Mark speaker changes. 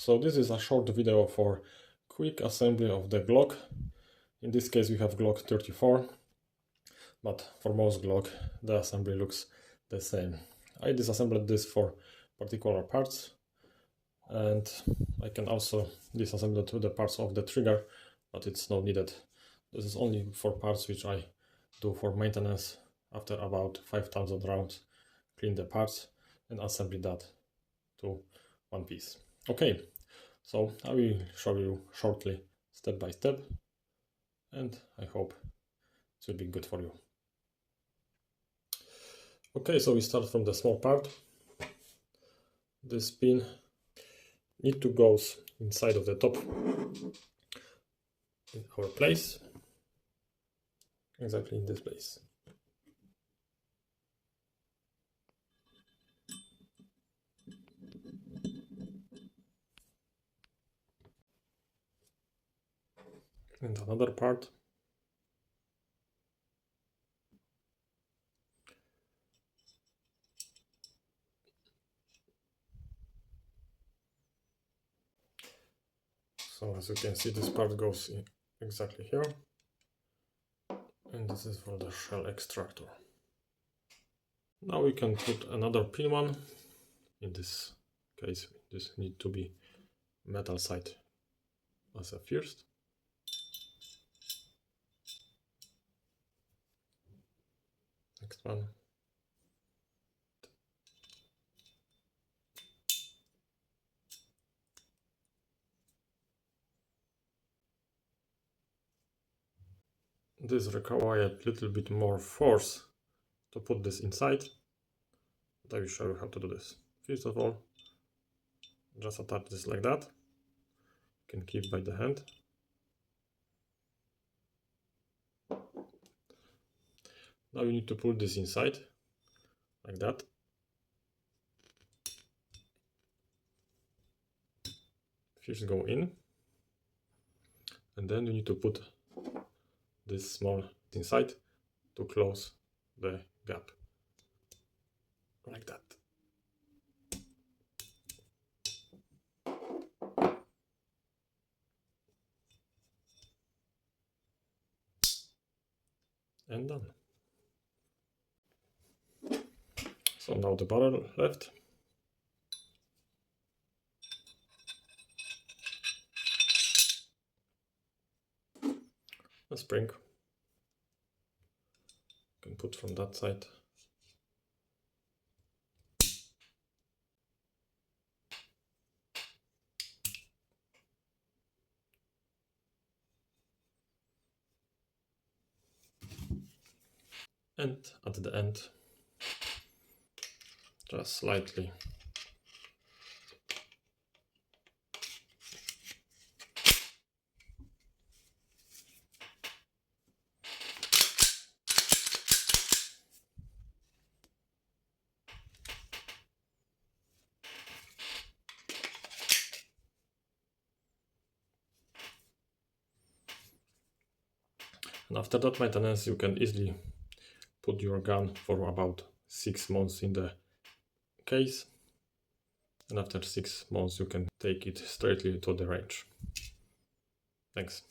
Speaker 1: So this is a short video for quick assembly of the Glock. In this case we have Glock 34, but for most Glock the assembly looks the same. I disassembled this for particular parts, and I can also disassemble to the parts of the trigger, but it's not needed. This is only for parts which I do for maintenance after about 5,000 rounds. Clean the parts and assemble that to one piece. Okay, so I will show you shortly step by step, and I hope it will be good for you. Okay, so we start from the small part. This pin need to go inside of the top in our place, exactly in this place. And another part. So as you can see, this part goes in exactly here, and this is for the shell extractor. Now we can put another pin one. In this case, this need to be metal side as a first. Next one. This requires a little bit more force to put this inside, but I will show you how to do this. First of all, just attach this like that. You can keep by the hand. Now you need to pull this inside, like that. First go in, and then you need to put this small inside to close the gap, like that. And done. So now the barrel left. A spring. You can put from that side. And at the end, just slightly and after that maintenance you can easily put your gun for about 6 months in the case, and after 6 months you can take it straightly to the range. Thanks.